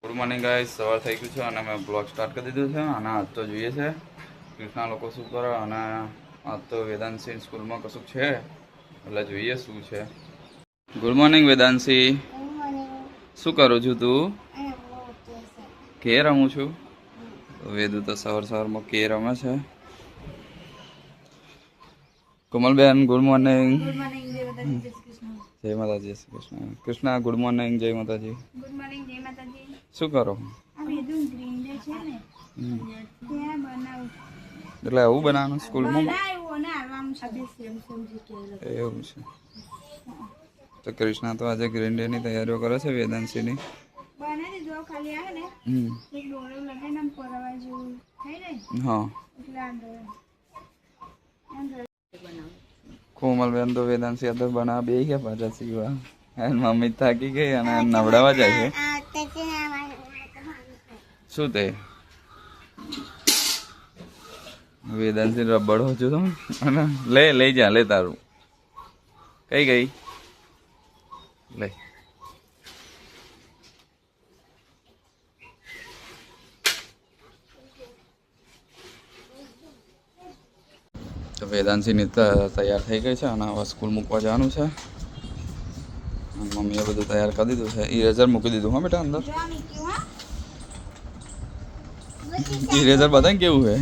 Good morning guys, સવાર થઈ ગયું છે અને મેં બ્લોગ સ્ટાર્ટ કરી દીધું છે. અને આજ તો જોઈએ છે કૃષ્ણા લોકો શું કરે. અને આજ તો વેદાંશી સ્કૂલમાં કશું છે એટલે જોઈએ શું છે. ગુડ મોર્નિંગ વેદાંશી, શું કરું છું તું? કે રમું છું. વેદુ તો સવારમાં કે રમે છે. Komalben good morning. જય માતાજી, જય શ્રી કૃષ્ણ. કૃષ્ણા ગુડ મોર્નિંગ, જય માતાજી. ગુડ મોર્નિંગ, જય માતાજી. શું કરો? એટલે આવું બનાવવાનું સ્કૂલમાં એવું છે. તો કૃષ્ણા તો આજે ગ્રીન ડે ની તૈયારીઓ કરે છે વેદાંશીની. હા, કોમલબેન તો વેદાંશી તો બનાવવા બે ગયા પાછા સીવા. મમ્મી થાકી ગઈ અને નવડાવવા જાય છે. શું તે વેદાંશી રબડ હો છું તમે લઈ જા લે તારું. કઈ ગઈ લે. તો વેદાંશીની તૈયાર થઈ ગઈ છે અને હવે સ્કૂલ મૂકવા જવાનું છે. મમ્મીએ બધું તૈયાર કરી દીધું છે. ઇરેઝર મૂકી દીધું હા બેટા અંદર. ઇરેઝર બતાય કેવું છે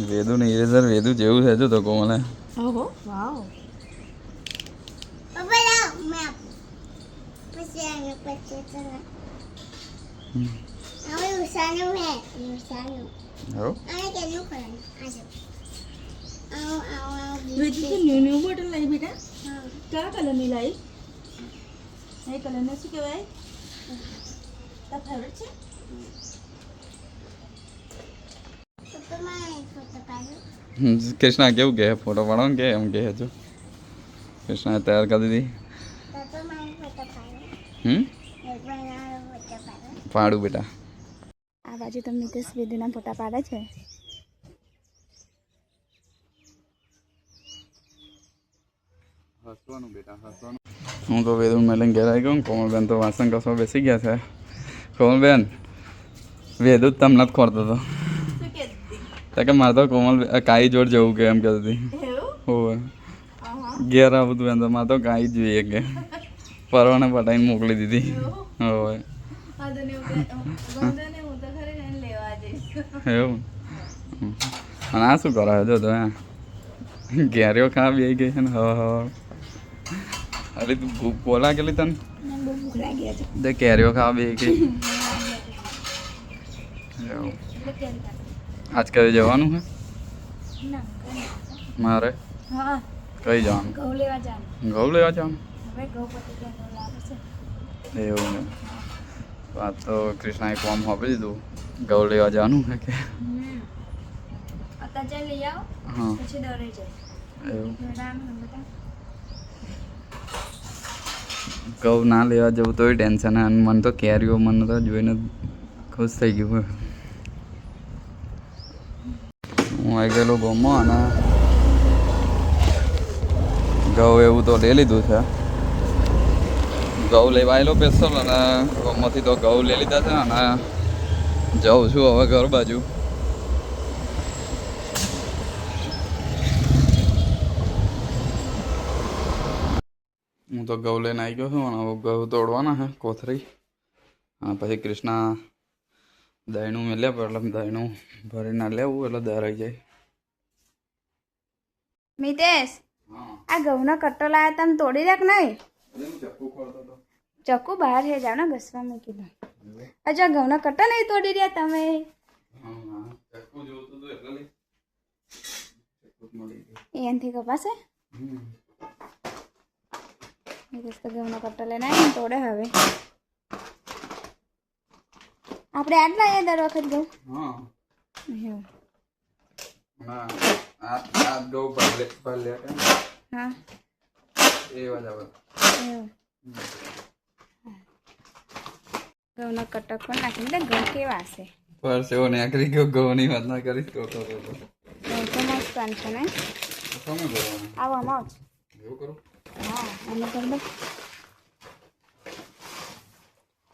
વેદુનું ઇરેઝર વેદુ જેવું છે. જો તો કહું મને ન્યू બોટલ लाई बेटा क्या कलर ની लाई એ કલર ને શું કહેવાય તારા ફેવરેટ છે કૃષ્ણા કેવું કે ફોટો પાડો કે એમ કે હજુ કૃષ્ણા તૈયાર કરી દીધી. પાડું બેટા. આ બાજુ તો મિતેશ વેદુના ફોટા પાડે છે. હસવાનું બેટા હસવાનું. હું તો વેદુ મેલન ઘેર આવી ગયો. કોમલબેન તો વાસણ કસવા બેસી ગયા છે. કોમલબેન વેદુ જ તમને જ ખોરતો હતો કે મારે તો કોમલ કાઈ જોડ જવું કે એમ કહેતી હતી. હોવે ઘેર આવું હતું એમ તો મારે તો કાઈ જ જોઈએ કે પરવાને પટાઈને મોકલી દીધી. હોવે એવું. અને આ શું કરાવે જો તો ઘેરીઓ ખા બે ગઈ છે ને. અરે તું ભૂખ બોલા કેટલી તને કેરીઓ ખાવા બે ગઈ. આજ કઈ જવાનું છે મારે? કઈ જવાનું? ઘઉં લેવા જવાનું. એવું ને. આ તો કૃષ્ણાએ ફોર્મ આપી દીધું. ઘઉં લેવા જવાનું છે કે હા એવું. ઘઉં ના લેવા જવું તોય ટેન્શન. અને મને તો કેરીઓ મને તો જોઈને ખુશ થઈ ગયું. હું આવી ગયેલો ગામમાં અને ઘઉં એવું તો લઈ લીધું છે. ઘઉં લેવા આવેલો સ્પેશિયલ અને ગામમાંથી તો ઘઉં લઈ લીધા છે. અને જાઉં છું હવે ઘર બાજુ. હું તો ઘઉં લઈને આવી ગયો છું અને હવે ઘઉં તોડવાના છે કોથરી. અને પછી કૃષ્ણા દહીંનું મેલ્યા પર એટલે દહીંનું ભરીને લેવું એટલે દરાઈ જાય. મિતેશ આ ઘઉંનો કટ્ટો લાયા તમે તોડી રાખ નહીં. ચક્કુ બહાર છે જાવ ને ઘસવા મૂકી દો. હજુ આ ઘઉંનો કટ્ટો નહીં તોડી રહ્યા તમે. એનાથી કપાશે. મિતેશ તો ઘઉંનો કટ્ટો લઈને આવીને તોડે. હવે આપણે આટલા એ દર વખત ઘઉં હા ઘઉંનો કટ્ટો પણ નાખીને ઘઉં કેવા હશે. પર સેવો ને આખરી ગયો ઘઉંની વાત ના કરી તો ઘઉં તો મસ્ત છે ને. આવો આમાં જ એવું કરો. હા અને કરી દો.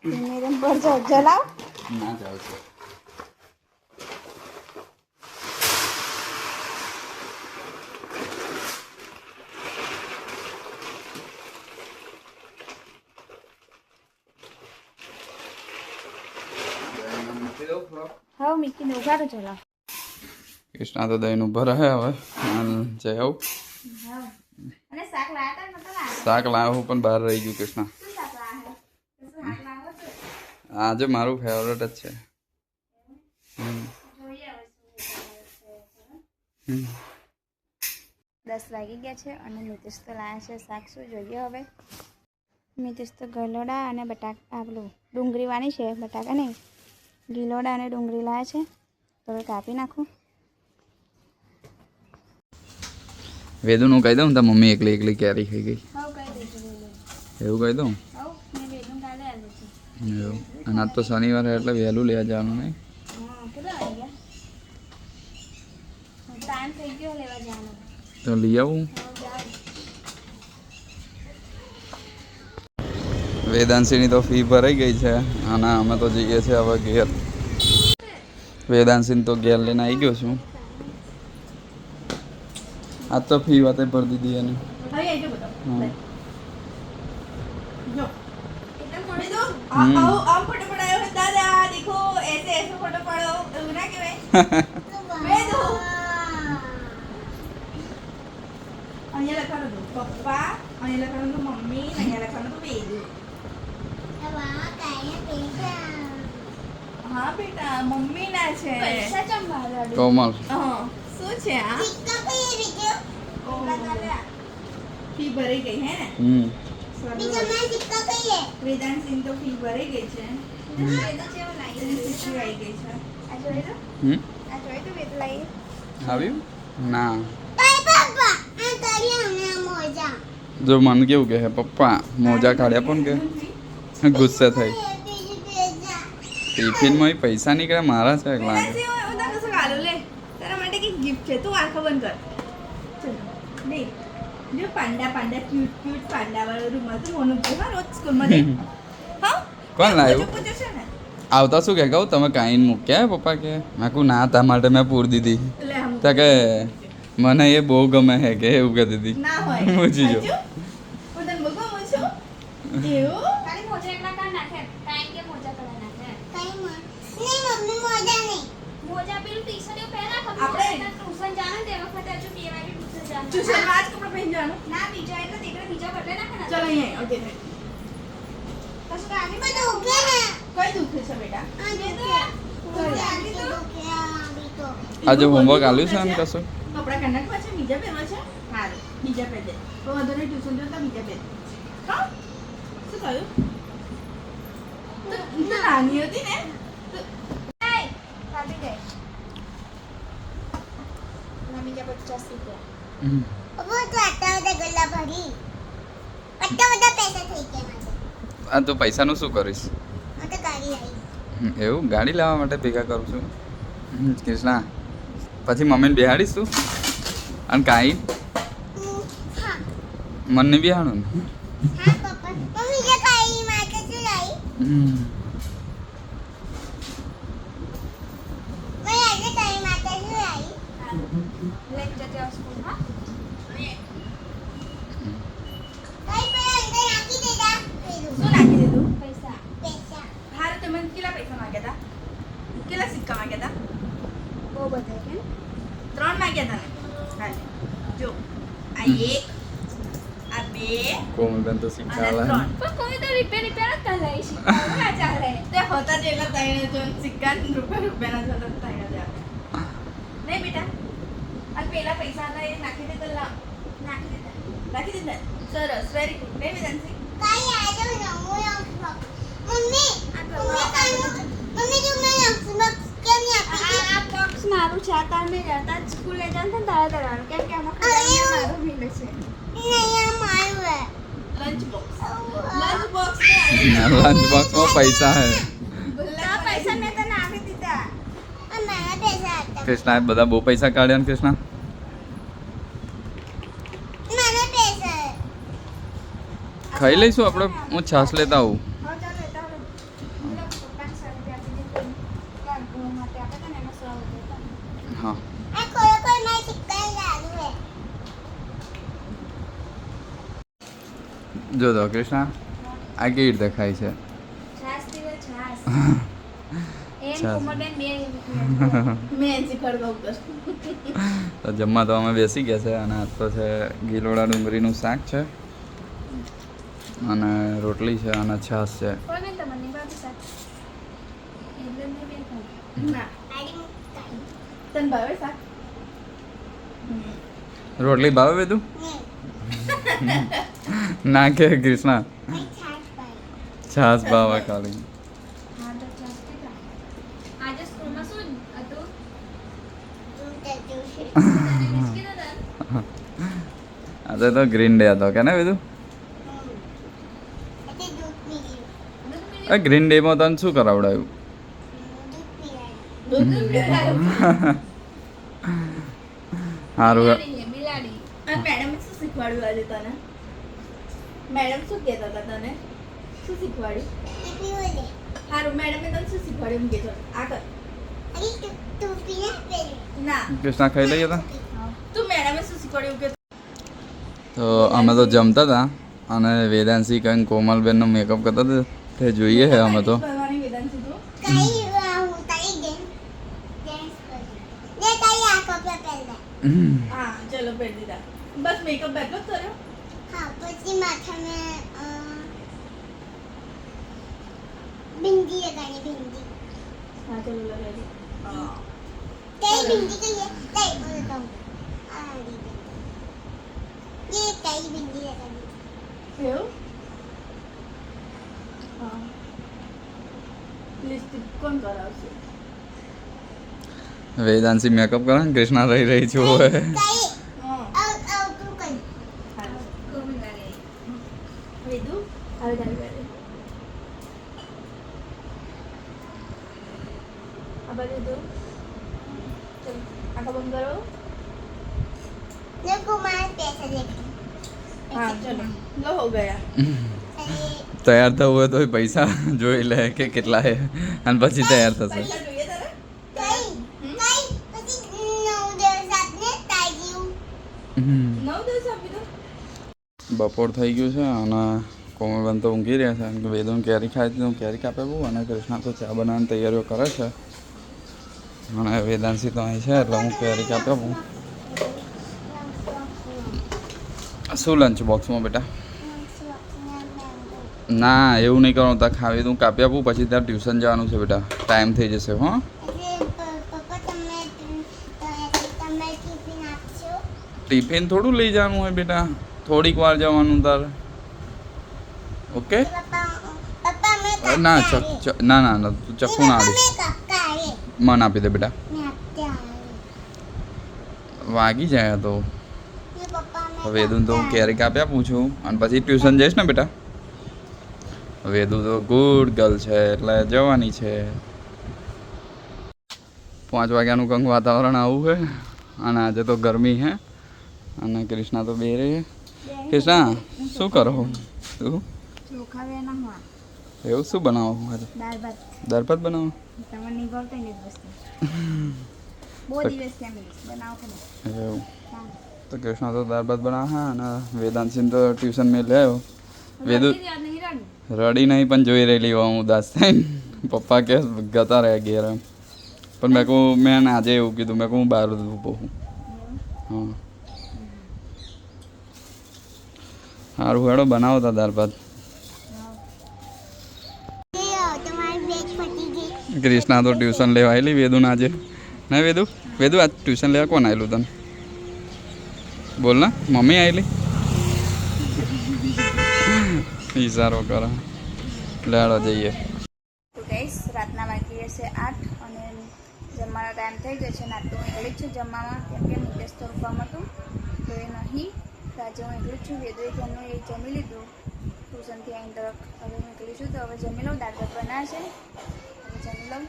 મેડમ પર જલાવ ના જાવ છે હા મીકીને ઉભા તો ચલાવ કૃષ્ણા તો દહીં ઉભા રહે હવે જઈ આવું હા અને શાક લાયા તા નતો લાયા શાક લાવ્યો પણ બહાર રહી ગયું કૃષ્ણા શું શાક લાયા હે શાક લાવો છો આજે મારું ફેવરેટ જ છે જોઈએ હવે હમ. 10 વાગી ગયા છે અને મિતેશ તો લાયા છે શાક શું જોઈએ હવે મિતેશ તો ગલોડા અને બટાકા પેલું ડુંગળી વાળી છે બટાકા નહીં ગીલોડા અને ડુંગળી લાયા છે તો હવે કાપી નાખું વેદુનું કહી દઉં તાર મમ્મી એકલી એકલી કેરી ખાઈ ગઈ હા કઈ દેજો એવું કહી દઉં હા મેં વેદું કાલે આલું છે એવું અને આજ તો શનિવારે એટલે વહેલું લેવા જવાનું નહીં હા કેટલા આવી ગયા ટાઈમ થઈ ગયો લેવા જવાનો તો લઈ આવું વેદાંશીની તો ફી ભરાઈ ગઈ છે અને અમે તો જઈએ છીએ હવે ઘેર વેદાંશીને તો ઘેર લઈને આવી ગયો છું આજ તો ફી વાતે ભરી દીધી એને હવે આવજો બધો હા. જો एकदम आओ फोटो पड़ायो है दादा देखो ऐसे ऐसे फोटो पड़ो એવું ના કહેવાય વેદો અહીંયા લખવાનું તો પપ્પા અહીંયા લખવાનું તો મમ્મી અહીંયા લખવાનું તો વેદુ હા બેટા મમ્મી ના છે પૈસા ચંબા કોમલ હા શું છે આ ઓલા દાદા ફી ભરી ગઈ હે ને વેદાંત સિંહ તો ફી ભરી ગઈ છે આવી ગઈ છે આ જોઈ લો હમ આ જોઈ તો વેદ લાઈ આવ્યું ના જો મને કેવું કહે પપ્પા મોજા કાઢ્યા પણ કે ગુસ્સે થઈ ટિફિનમાં પૈસા નીકળ્યા મારા છે એકલા વેદાંત સિંહ હું તને કશું કાઢું લે તારા માટે કઈ ગિફ્ટ છે તું આંખો બંધ કર ચલો લે જો પાંડા પાંડા ક્યુટ ક્યુટ પાંડા વાળો રૂમાલ તો મોનું છે હા રોજ સ્કૂલમાં દે હા કોણ લાવ્યું? પૂછો છે ને આવતા શું કે કહું તમે કાંઈ મૂક્યા પપ્પા કે મેં કહું ના તા માટે મેં પૂરી દીધી લે હમ તો કે મને એ બહુ ગમે હે કે એવું કહી દીધી ના હોય મૂજી જો. હજુ? હું તને બહુ ગમું છું એવું ખાલી મોજા એકલા કાઢ નાખે ટાઈમ કે મોજા કરાવી નાખે મોજા પેલું ટી-શર્ટ એવું પહેરા ખબર આપણે- ટ્યુશન જાણે તે વખતે હજુ 2 વાગે ટ્યુશન જાણે ટ્યુશનમાં આજ કપડાં પહેરી જવાનું ના બીજા એટલે દીકરા બીજા બદલે નાખે ને ચલો અહીંયા ઓકે કશું કાઢી કઈ દુખે છે બેટા આજે હોમવર્ક આલ્યું છે ને કશું કપડાં કન્નડમાં છે બીજા પહેરવા છે હારું બીજા પહેર દે તો વાંધો નહીં ટ્યુશન જતા બીજા પહેર હા શું કહ્યું તો નાની હતી ને તો કાઢી દે ના બીજા 50 રૂપિયા હમ. આ તો પૈસાનું શું કરીશ એવું ગાડી લાવવા માટે ભેગા કરું છું કૃષ્ણા પછી મમ્મીને બેહાડીશ તું અને કાંઈ મને બેહાડું ને હમ. લેક જતે સ્કૂલ માં શું નાખી દીધું પૈસા હારું તમે કેટલા પૈસા માંગ્યા હતા કેટલા સિક્કા માંગ્યા હતા બહુ બધા કેમ 3 માંગ્યા હતા ને હાલે જો આ 1 આ 2 કોમલબેન તો અને શીખાલા 3 પણ કોઈ તો રિપેર જ કરાવી છે ના ચાલે તે હોતા જેટલા તૈણે જો સિક્કા રૂપિયાના જોતા તૈણે જ આપે નહીં બેટા અને પેલા પૈસા હતા એ નાખી દીધા લાવ નાખી દીધા સરસ વેરી ગુડ નહીં વેદાંશી આ બોક્સ મારું છે આ તાર મેં જતા સ્કૂલ લઈ જવાનું તારા તરવાનું કેમ કે આમાં ખાલી મારું મિલે છે lunch box lunch box lunch બોક્સમાં પૈસા હે આ પૈસા મેં તને આપી દીધા કૃષ્ણાએ બધા બહુ પૈસા કાઢ્યા ને કૃષ્ણા ખાઈ લઈશું આપણે હું છાશ લેતા આવું હા ચાલ લેતા આવજો જો તો કૃષ્ણા આ કેવી રીતે ખાય છે છાસ પીવે છાસ એ છાસ. કોમલબેન બે મેં શીખવાડવા ઉપર તો જમવા તો અમે બેસી ગયા છે અને આજ તો છે ગીલોડા ડુંગળીનું શાક છે અને રોટલી છે અને છાશ છે. કોઈ બેન તમને નહીં ભાવતું શાક એટલે મેં બે ખાધું ના તને ભાવે શાક રોટલી ભાવે બધું ના કે કૃષ્ણા છાશ ભાવે ખાલી. હા તો છાસ પીધા આજે સ્કૂલમાં શું હતું તને બિસ્કિટ હતા આજે તો ગ્રીન ડે હતો કે ને બધું ગ્રીન ડેમાં તને શું કરાવડાયું સારું બિલાડી અને મેડમ શું શીખવાડ્યું આજે તને મેડમ શું કહેતા હતા તને શું શીખવાડ્યું સારું મેડમે તને શું શીખવાડ્યું એમ કહેજો આ કર ના કૃષ્ણા ખાઈ લઈએ તો તું મેડમે શું શીખવાડ્યું કે તો અમે તો જમતા હતા અને વેદાંશી કંઈ કોમલબેનનો મેકઅપ કરતા હતા તે જોઈએ છે અમે તો. કરવાની વેદાંશી તું હા ચલો પહેરી દીધા બસ મેકઅપ બેઠો જ કર્યો હા ચલો લગાવી એવું હા લિપસ્ટિક કોણ કરાવશે વેદાંશી મેકઅપ કરે ને કૃષ્ણા રહી રહી છું હવે. વેદુ હવે તારી વારી. આ બાજુ દો ચલો આંખો બંધ કરો हाँ चलो लो हो गया તૈયાર થવું હોય તો પૈસા જોઈ લે કે કેટલા છે અને પછી તૈયાર થશે. पैसा જોઈએ તારે નવ દિવસ આપી દો બપોર થઈ ગયું છે અને કોમલબેન તો ઊંઘી રહ્યા છે અને વેદોને કેરી ખાઈ હતી હું કેરી કાપે બહુ અને કૃષ્ણા તો ચા બનાવવાની તૈયારીઓ કરે છે અને વેદાંશી તો અહીં છે એટલે હું કેરી કાપે હું. શું લંચ બોક્સમાં બેટા ના એવું નહીં કરવાનું તાર ખાવી તું કાપી આપું પછી ત્યાં ટ્યુશન જવાનું છે બેટા ટાઈમ થઈ જશે હો. ટિફિન થોડું લઈ જવાનું હોય બેટા થોડીક વાર જવાનું તાર ઓકે. ના ના ના ના તું ચક્કુ ના આવીશ મન આપી દે બેટા વાગી જાય તો વેદુ તો હું કેરી કાપી આપું છું અને પછી ટ્યુશન જઈશ ને બેટા. વેદુ તો ગુડ ગર્લ છે એટલે જવાની છે. 5 વાગ્યાનું કંઈક વાતાવરણ આવું છે અને આજે તો ગરમી છે અને કૃષ્ણા તો બે રહી. કૃષ્ણા શું કરો તું ચોખા વેના હોય એવું શું બનાવો આજે દાળ ભાત દાળ ભાત બનાવો તમને નહીં ભાવતા ને જ વસ્તુ બહુ દિવસ ત્યાં મિલીશ બનાવો કે નહીં એવું હા તો કૃષ્ણા તો દાળ ભાત બનાવે હા અને વેદાંતસિંહ તો ટ્યુશન મેં લે આવ્યો. વેદુ રડી દે, નહીં રડું. રડી નહીં પણ જોઈ રહેલી હું ઉદાસ થઈને પપ્પા કે ગતા રહ્યા ઘેર એમ પણ મેં કહું મેં આજે એવું કીધું મેં કહું હું બહાર ઊભો હું હા સારું હેડો બનાવતા દાળ ભાત. કૃષ્ણા તો ટ્યુશન લેવા આવેલી વેદુ ને આજે ના વેદુ વેદુ આજ ટ્યુશન લેવા કોણ આવેલું તને બોલ ને મમ્મી આવેલી ઈશારો કરો લેડો જઈએ. તો ગાઈસ રાતના વાગી હશે 8 અને જમવાનો ટાઈમ થઈ ગયો છે ને તો હું એકલી જ છું જમવામાં કેમ કે નિકેશ તો રૂમમાં હતું તો એ નહીં તો આજે હું એકલી જ છું વેદુએ જમનું એ જમી લીધું ટ્યુશનથી આવીને તરફ હવે હું એકલી છું તો હવે જમી લઉં દાળ ભાત બનાવે છે હવે જમી લઉં